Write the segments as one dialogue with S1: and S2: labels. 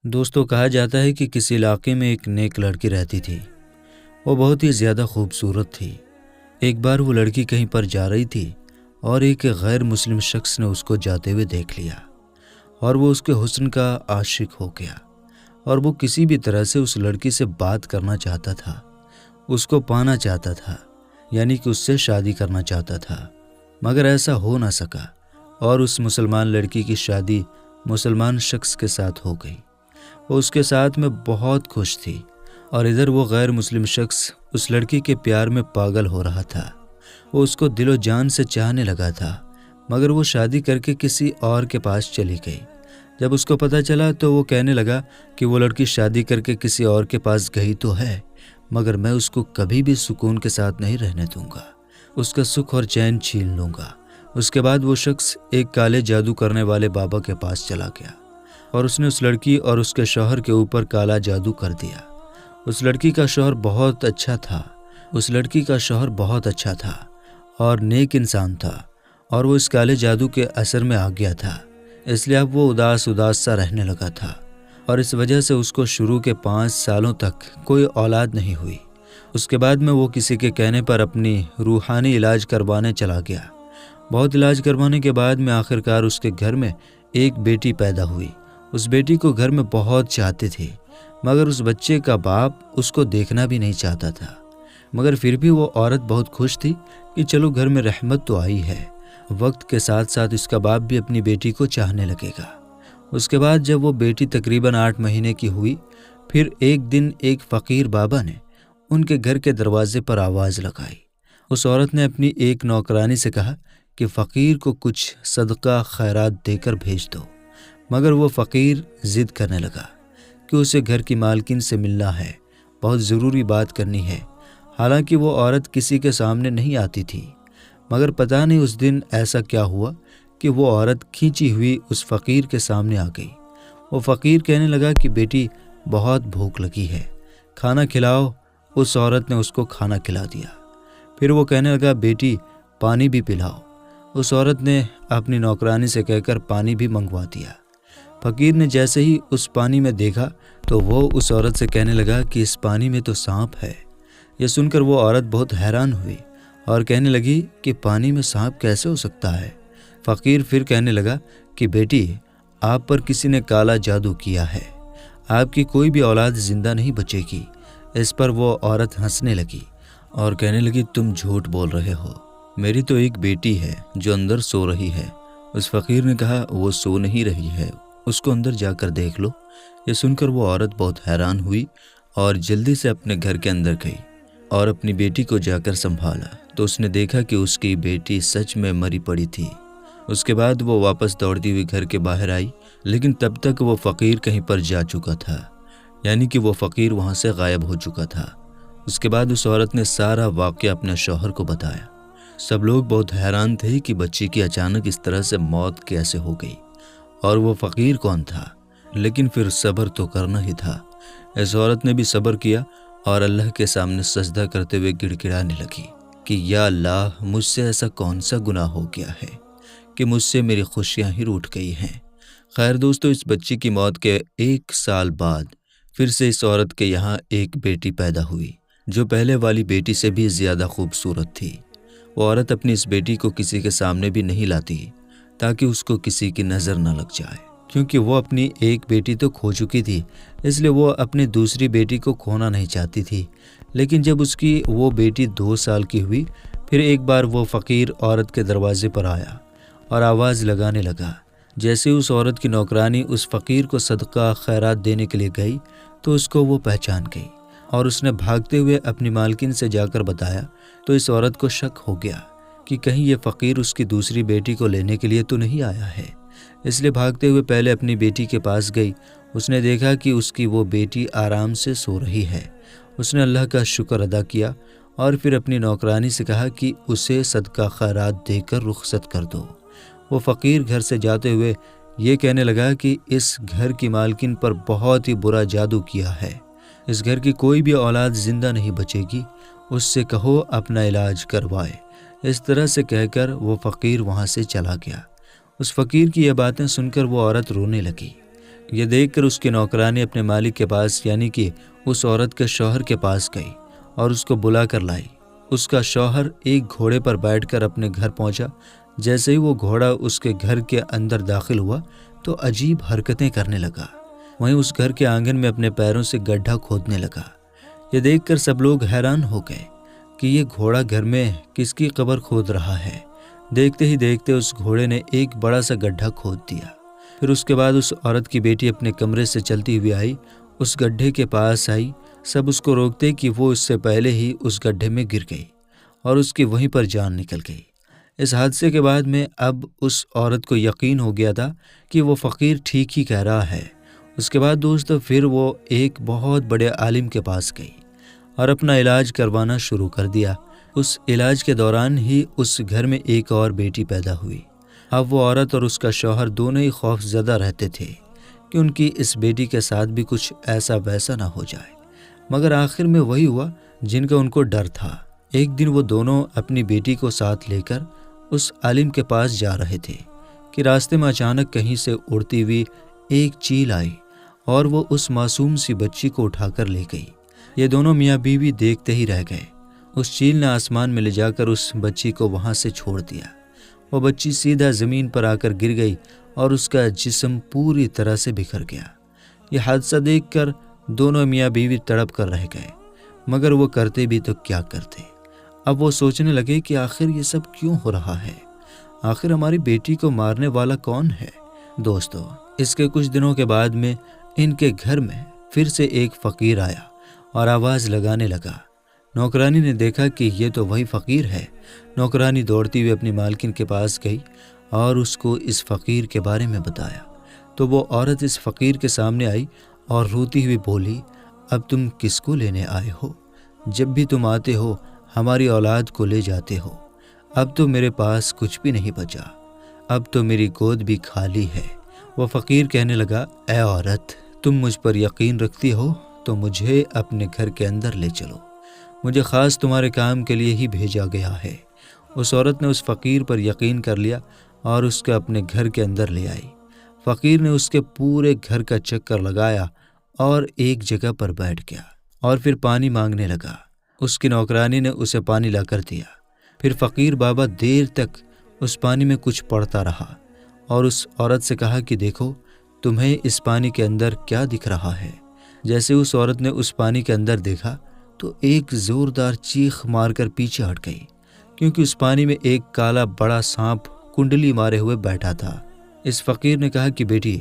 S1: دوستوں، کہا جاتا ہے کہ کسی علاقے میں ایک نیک لڑکی رہتی تھی۔ وہ بہت ہی زیادہ خوبصورت تھی۔ ایک بار وہ لڑکی کہیں پر جا رہی تھی اور ایک غیر مسلم شخص نے اس کو جاتے ہوئے دیکھ لیا اور وہ اس کے حسن کا عاشق ہو گیا اور وہ کسی بھی طرح سے اس لڑکی سے بات کرنا چاہتا تھا، اس کو پانا چاہتا تھا، یعنی کہ اس سے شادی کرنا چاہتا تھا، مگر ایسا ہو نہ سکا اور اس مسلمان لڑکی کی شادی مسلمان شخص کے ساتھ ہو گئی۔ وہ اس کے ساتھ میں بہت خوش تھی اور ادھر وہ غیر مسلم شخص اس لڑکی کے پیار میں پاگل ہو رہا تھا۔ وہ اس کو دل و جان سے چاہنے لگا تھا، مگر وہ شادی کر کے کسی اور کے پاس چلی گئی۔ جب اس کو پتہ چلا تو وہ کہنے لگا کہ وہ لڑکی شادی کر کے کسی اور کے پاس گئی تو ہے، مگر میں اس کو کبھی بھی سکون کے ساتھ نہیں رہنے دوں گا، اس کا سکھ اور چین چھین لوں گا۔ اس کے بعد وہ شخص ایک کالے جادو کرنے والے بابا کے پاس چلا گیا اور اس نے اس لڑکی اور اس کے شوہر کے اوپر کالا جادو کر دیا۔ اس لڑکی کا شوہر بہت اچھا تھا اور نیک انسان تھا، اور وہ اس کالے جادو کے اثر میں آ گیا تھا، اس لیے اب وہ اداس سا رہنے لگا تھا، اور اس وجہ سے اس کو شروع کے 5 سالوں تک کوئی اولاد نہیں ہوئی۔ اس کے بعد میں وہ کسی کے کہنے پر اپنی روحانی علاج کروانے چلا گیا۔ بہت علاج کروانے کے بعد میں آخرکار اس کے گھر میں ایک بیٹی پیدا ہوئی۔ اس بیٹی کو گھر میں بہت چاہتے تھے، مگر اس بچے کا باپ اس کو دیکھنا بھی نہیں چاہتا تھا، مگر پھر بھی وہ عورت بہت خوش تھی کہ چلو گھر میں رحمت تو آئی ہے۔ وقت کے ساتھ ساتھ اس کا باپ بھی اپنی بیٹی کو چاہنے لگے گا۔ اس کے بعد جب وہ بیٹی تقریباً 8 مہینے کی ہوئی، پھر ایک دن ایک فقیر بابا نے ان کے گھر کے دروازے پر آواز لگائی۔ اس عورت نے اپنی ایک نوکرانی سے کہا کہ فقیر کو کچھ صدقہ خیرات دے کر بھیج دو، مگر وہ فقیر ضد کرنے لگا کہ اسے گھر کی مالکن سے ملنا ہے، بہت ضروری بات کرنی ہے۔ حالانکہ وہ عورت کسی کے سامنے نہیں آتی تھی، مگر پتہ نہیں اس دن ایسا کیا ہوا کہ وہ عورت کھینچی ہوئی اس فقیر کے سامنے آ گئی۔ وہ فقیر کہنے لگا کہ بیٹی بہت بھوک لگی ہے، کھانا کھلاؤ۔ اس عورت نے اس کو کھانا کھلا دیا۔ پھر وہ کہنے لگا بیٹی پانی بھی پلاؤ۔ اس عورت نے اپنی نوکرانی سے کہہ کر پانی بھی منگوا دیا۔ فقیر نے جیسے ہی اس پانی میں دیکھا تو وہ اس عورت سے کہنے لگا کہ اس پانی میں تو سانپ ہے۔ یہ سن کر وہ عورت بہت حیران ہوئی اور کہنے لگی کہ پانی میں سانپ کیسے ہو سکتا ہے؟ فقیر پھر کہنے لگا کہ بیٹی آپ پر کسی نے کالا جادو کیا ہے، آپ کی کوئی بھی اولاد زندہ نہیں بچے گی۔ اس پر وہ عورت ہنسنے لگی اور کہنے لگی تم جھوٹ بول رہے ہو، میری تو ایک بیٹی ہے جو اندر سو رہی ہے۔ اس فقیر نے کہا وہ سو نہیں رہی ہے، اس کو اندر جا کر دیکھ لو۔ یہ سن کر وہ عورت بہت حیران ہوئی اور جلدی سے اپنے گھر کے اندر گئی اور اپنی بیٹی کو جا کر سنبھالا تو اس نے دیکھا کہ اس کی بیٹی سچ میں مری پڑی تھی۔ اس کے بعد وہ واپس دوڑتی ہوئی گھر کے باہر آئی، لیکن تب تک وہ فقیر کہیں پر جا چکا تھا، یعنی کہ وہ فقیر وہاں سے غائب ہو چکا تھا۔ اس کے بعد اس عورت نے سارا واقعہ اپنے شوہر کو بتایا۔ سب لوگ بہت حیران تھے کہ بچی کی اچانک اس طرح سے موت کیسے ہو گئی اور وہ فقیر کون تھا، لیکن پھر صبر تو کرنا ہی تھا۔ اس عورت نے بھی صبر کیا اور اللہ کے سامنے سجدہ کرتے ہوئے گڑ گڑانے لگی کہ یا اللہ مجھ سے ایسا کون سا گناہ ہو گیا ہے کہ مجھ سے میری خوشیاں ہی روٹھ گئی ہیں۔ خیر دوستو، اس بچی کی موت کے 1 سال بعد پھر سے اس عورت کے یہاں ایک بیٹی پیدا ہوئی جو پہلے والی بیٹی سے بھی زیادہ خوبصورت تھی۔ وہ عورت اپنی اس بیٹی کو کسی کے سامنے بھی نہیں لاتی تاکہ اس کو کسی کی نظر نہ لگ جائے، کیونکہ وہ اپنی ایک بیٹی تو کھو چکی تھی، اس لیے وہ اپنی دوسری بیٹی کو کھونا نہیں چاہتی تھی۔ لیکن جب اس کی وہ بیٹی 2 سال کی ہوئی، پھر ایک بار وہ فقیر عورت کے دروازے پر آیا اور آواز لگانے لگا۔ جیسے اس عورت کی نوکرانی اس فقیر کو صدقہ خیرات دینے کے لیے گئی تو اس کو وہ پہچان گئی اور اس نے بھاگتے ہوئے اپنی مالکن سے جا کر بتایا تو اس عورت کو شک ہو گیا کہ کہیں یہ فقیر اس کی دوسری بیٹی کو لینے کے لیے تو نہیں آیا ہے، اس لیے بھاگتے ہوئے پہلے اپنی بیٹی کے پاس گئی۔ اس نے دیکھا کہ اس کی وہ بیٹی آرام سے سو رہی ہے۔ اس نے اللہ کا شکر ادا کیا اور پھر اپنی نوکرانی سے کہا کہ اسے صدقہ خیرات دے کر رخصت کر دو۔ وہ فقیر گھر سے جاتے ہوئے یہ کہنے لگا کہ اس گھر کی مالکن پر بہت ہی برا جادو کیا ہے، اس گھر کی کوئی بھی اولاد زندہ نہیں بچے گی، اس سے کہو اپنا علاج کروائے۔ اس طرح سے کہہ کر وہ فقیر وہاں سے چلا گیا۔ اس فقیر کی یہ باتیں سن کر وہ عورت رونے لگی، یہ دیکھ کر اس کی نوکرانی اپنے مالک کے پاس یعنی کہ اس عورت کے شوہر کے پاس گئی اور اس کو بلا کر لائی۔ اس کا شوہر ایک گھوڑے پر بیٹھ کر اپنے گھر پہنچا۔ جیسے ہی وہ گھوڑا اس کے گھر کے اندر داخل ہوا تو عجیب حرکتیں کرنے لگا، وہیں اس گھر کے آنگن میں اپنے پیروں سے گڈھا کھودنے لگا۔ یہ دیکھ کر سب لوگ حیران ہو گئے کہ یہ گھوڑا گھر میں کس کی قبر کھود رہا ہے۔ دیکھتے ہی دیکھتے اس گھوڑے نے ایک بڑا سا گڈھا کھود دیا۔ پھر اس کے بعد اس عورت کی بیٹی اپنے کمرے سے چلتی ہوئی آئی، اس گڈھے کے پاس آئی۔ سب اس کو روکتے کہ وہ اس سے پہلے ہی اس گڈھے میں گر گئی اور اس کی وہیں پر جان نکل گئی۔ اس حادثے کے بعد میں اب اس عورت کو یقین ہو گیا تھا کہ وہ فقیر ٹھیک ہی کہہ رہا ہے۔ اس کے بعد دوستو پھر وہ ایک بہت بڑے عالم کے پاس گئی اور اپنا علاج کروانا شروع کر دیا۔ اس علاج کے دوران ہی اس گھر میں ایک اور بیٹی پیدا ہوئی۔ اب وہ عورت اور اس کا شوہر دونوں ہی خوف زدہ رہتے تھے کہ ان کی اس بیٹی کے ساتھ بھی کچھ ایسا ویسا نہ ہو جائے، مگر آخر میں وہی ہوا جن کا ان کو ڈر تھا۔ ایک دن وہ دونوں اپنی بیٹی کو ساتھ لے کر اس عالم کے پاس جا رہے تھے کہ راستے میں اچانک کہیں سے اڑتی ہوئی ایک چیل آئی اور وہ اس معصوم سی بچی کو اٹھا کر لے گئی۔ یہ دونوں میاں بیوی دیکھتے ہی رہ گئے۔ اس چیل نے آسمان میں لے جا کر اس بچی کو وہاں سے چھوڑ دیا۔ وہ بچی سیدھا زمین پر آ کر گر گئی اور اس کا جسم پوری طرح سے بکھر گیا۔ یہ حادثہ دیکھ کر دونوں میاں بیوی تڑپ کر رہ گئے، مگر وہ کرتے بھی تو کیا کرتے۔ اب وہ سوچنے لگے کہ آخر یہ سب کیوں ہو رہا ہے، آخر ہماری بیٹی کو مارنے والا کون ہے۔ دوستو اس کے کچھ دنوں کے بعد میں ان کے گھر میں پھر سے ایک فقیر آیا اور آواز لگانے لگا۔ نوکرانی نے دیکھا کہ یہ تو وہی فقیر ہے۔ نوکرانی دوڑتی ہوئی اپنی مالکن کے پاس گئی اور اس کو اس فقیر کے بارے میں بتایا تو وہ عورت اس فقیر کے سامنے آئی اور روتی ہوئی بولی، اب تم کس کو لینے آئے ہو؟ جب بھی تم آتے ہو ہماری اولاد کو لے جاتے ہو۔ اب تو میرے پاس کچھ بھی نہیں بچا، اب تو میری گود بھی خالی ہے۔ وہ فقیر کہنے لگا، اے عورت، تم مجھ پر یقین رکھتی ہو تو مجھے اپنے گھر کے اندر لے چلو، مجھے خاص تمہارے کام کے لیے ہی بھیجا گیا ہے۔ اس عورت نے اس فقیر پر یقین کر لیا اور اس کو اپنے گھر کے اندر لے آئی۔ فقیر نے اس کے پورے گھر کا چکر لگایا اور ایک جگہ پر بیٹھ گیا اور پھر پانی مانگنے لگا۔ اس کی نوکرانی نے اسے پانی لا کر دیا۔ پھر فقیر بابا دیر تک اس پانی میں کچھ پڑھتا رہا اور اس عورت سے کہا کہ دیکھو تمہیں اس پانی کے اندر کیا دکھ رہا ہے۔ جیسے اس عورت نے اس پانی کے اندر دیکھا تو ایک زوردار چیخ مار کر پیچھے ہٹ گئی، کیونکہ اس پانی میں ایک کالا بڑا سانپ کنڈلی مارے ہوئے بیٹھا تھا۔ اس فقیر نے کہا کہ بیٹی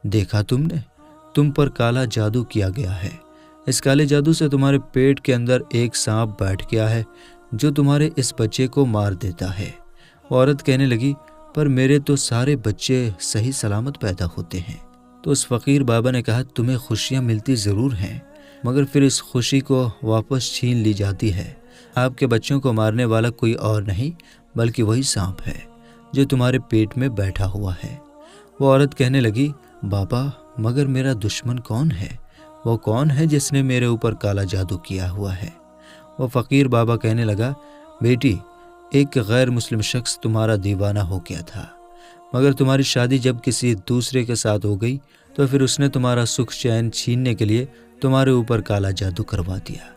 S1: دیکھا تم نے، تم پر کالا جادو کیا گیا ہے۔ اس کالے جادو سے تمہارے پیٹ کے اندر ایک سانپ بیٹھ گیا ہے جو تمہارے اس بچے کو مار دیتا ہے۔ وہ عورت کہنے لگی، پر میرے تو سارے بچے صحیح سلامت پیدا ہوتے ہیں۔ تو اس فقیر بابا نے کہا، تمہیں خوشیاں ملتی ضرور ہیں، مگر پھر اس خوشی کو واپس چھین لی جاتی ہے۔ آپ کے بچوں کو مارنے والا کوئی اور نہیں بلکہ وہی سانپ ہے جو تمہارے پیٹ میں بیٹھا ہوا ہے۔ وہ عورت کہنے لگی، بابا مگر میرا دشمن کون ہے؟ وہ کون ہے جس نے میرے اوپر کالا جادو کیا ہوا ہے؟ وہ فقیر بابا کہنے لگا، بیٹی ایک غیر مسلم شخص تمہارا دیوانہ ہو گیا تھا، مگر تمہاری شادی جب کسی دوسرے کے ساتھ ہو گئی تو پھر اس نے تمہارا سکھ چین چھیننے کے لیے تمہارے اوپر کالا جادو کروا دیا۔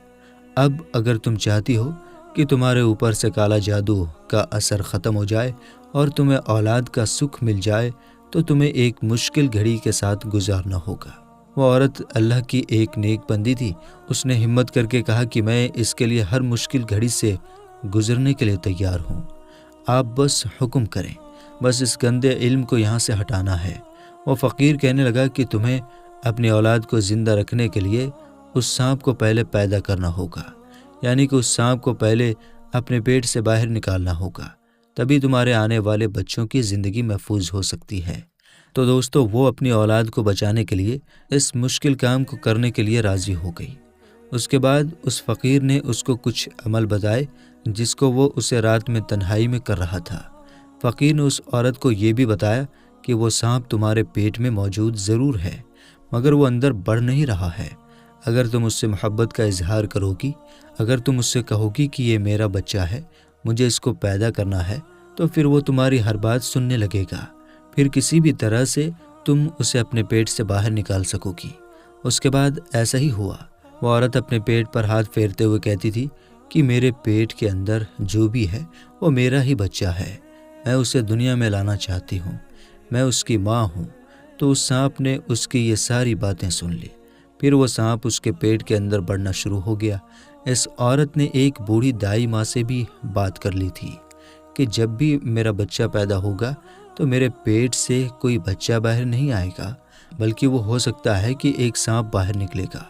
S1: اب اگر تم چاہتی ہو کہ تمہارے اوپر سے کالا جادو کا اثر ختم ہو جائے اور تمہیں اولاد کا سکھ مل جائے تو تمہیں ایک مشکل گھڑی کے ساتھ گزارنا ہوگا۔ وہ عورت اللہ کی ایک نیک بندی تھی، اس نے ہمت کر کے کہا کہ میں اس کے لیے ہر مشکل گھڑی سے گزرنے کے لیے تیار ہوں، آپ بس حکم کریں، بس اس گندے علم کو یہاں سے ہٹانا ہے۔ وہ فقیر کہنے لگا کہ تمہیں اپنی اولاد کو زندہ رکھنے کے لیے اس سانپ کو پہلے پیدا کرنا ہوگا، یعنی کہ اس سانپ کو پہلے اپنے پیٹ سے باہر نکالنا ہوگا، تبھی تمہارے آنے والے بچوں کی زندگی محفوظ ہو سکتی ہے۔ تو دوستو وہ اپنی اولاد کو بچانے کے لیے اس مشکل کام کو کرنے کے لیے راضی ہو گئی۔ اس کے بعد اس فقیر نے اس کو کچھ عمل بتائے جس کو وہ اسے رات میں تنہائی میں کر رہا تھا۔ فقیر نے اس عورت کو یہ بھی بتایا کہ وہ سانپ تمہارے پیٹ میں موجود ضرور ہے، مگر وہ اندر بڑھ نہیں رہا ہے۔ اگر تم اس سے محبت کا اظہار کرو گی، اگر تم اس سے کہو گی کہ یہ میرا بچہ ہے، مجھے اس کو پیدا کرنا ہے، تو پھر وہ تمہاری ہر بات سننے لگے گا۔ پھر کسی بھی طرح سے تم اسے اپنے پیٹ سے باہر نکال سکو گی۔ اس کے بعد ایسا ہی ہوا۔ وہ عورت اپنے پیٹ پر ہاتھ پھیرتے ہوئے کہتی تھی کہ میرے پیٹ کے اندر جو بھی ہے وہ میرا ہی بچہ ہے، میں اسے دنیا میں لانا چاہتی ہوں، میں اس کی ماں ہوں۔ تو اس سانپ نے اس کی یہ ساری باتیں سن لی۔ پھر وہ سانپ اس کے پیٹ کے اندر بڑھنا شروع ہو گیا۔ اس عورت نے ایک بوڑھی دائی ماں سے بھی بات کر لی تھی کہ جب بھی میرا بچہ پیدا ہوگا تو میرے پیٹ سے کوئی بچہ باہر نہیں آئے گا، بلکہ وہ ہو سکتا ہے کہ ایک سانپ باہر نکلے گا،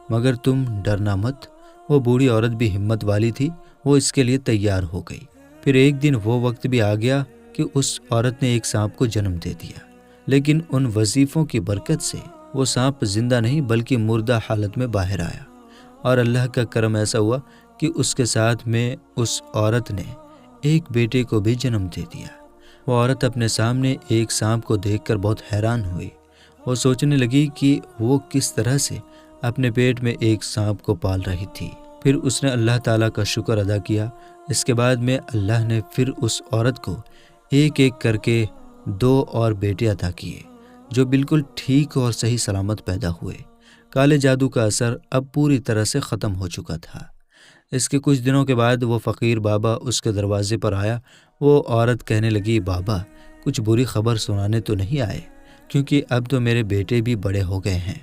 S1: مگر تم ڈرنا مت۔ وہ بوڑھی عورت بھی ہمت والی تھی، وہ اس کے لیے تیار ہو گئی۔ پھر ایک دن وہ وقت بھی آ گیا کہ اس عورت نے ایک سانپ کو جنم دے دیا، لیکن ان وظیفوں کی برکت سے وہ سانپ زندہ نہیں بلکہ مردہ حالت میں باہر آیا، اور اللہ کا کرم ایسا ہوا کہ اس کے ساتھ میں اس عورت نے ایک بیٹے کو بھی جنم دے دیا۔ وہ عورت اپنے سامنے ایک سانپ کو دیکھ کر بہت حیران ہوئی۔ وہ سوچنے لگی کہ وہ کس طرح سے اپنے پیٹ میں ایک سانپ کو پال رہی تھی۔ پھر اس نے اللہ تعالیٰ کا شکر ادا کیا۔ اس کے بعد میں اللہ نے پھر اس عورت کو ایک ایک کر کے 2 اور بیٹے عطا کیے، جو بالکل ٹھیک اور صحیح سلامت پیدا ہوئے۔ کالے جادو کا اثر اب پوری طرح سے ختم ہو چکا تھا۔ اس کے کچھ دنوں کے بعد وہ فقیر بابا اس کے دروازے پر آیا۔ وہ عورت کہنے لگی، بابا کچھ بری خبر سنانے تو نہیں آئے، کیونکہ اب تو میرے بیٹے بھی بڑے ہو گئے ہیں،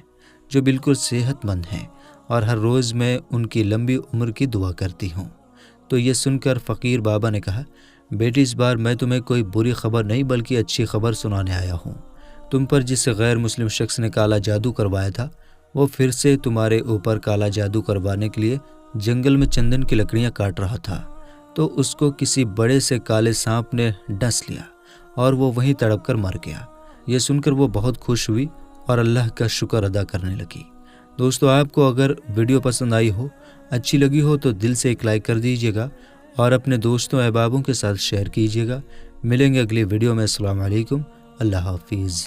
S1: جو بالکل صحت مند ہیں، اور ہر روز میں ان کی لمبی عمر کی دعا کرتی ہوں۔ تو یہ سن کر فقیر بابا نے کہا، بیٹی اس بار میں تمہیں کوئی بری خبر نہیں بلکہ اچھی خبر سنانے آیا ہوں۔ تم پر جس غیر مسلم شخص نے کالا جادو کروایا تھا، وہ پھر سے تمہارے اوپر کالا جادو کروانے کے لیے جنگل میں چندن کی لکڑیاں کاٹ رہا تھا، تو اس کو کسی بڑے سے کالے سانپ نے ڈس لیا اور وہ وہیں تڑپ کر مر گیا۔ یہ سن کر وہ بہت خوش ہوئی اور اللہ کا شکر ادا کرنے لگی۔ دوستو، آپ کو اگر ویڈیو پسند آئی ہو، اچھی لگی ہو تو دل سے ایک لائک کر دیجیے گا اور اپنے دوستوں احبابوں کے ساتھ شیئر کیجیے گا۔ ملیں گے اگلی ویڈیو میں۔ السلام علیکم، اللہ حافظ۔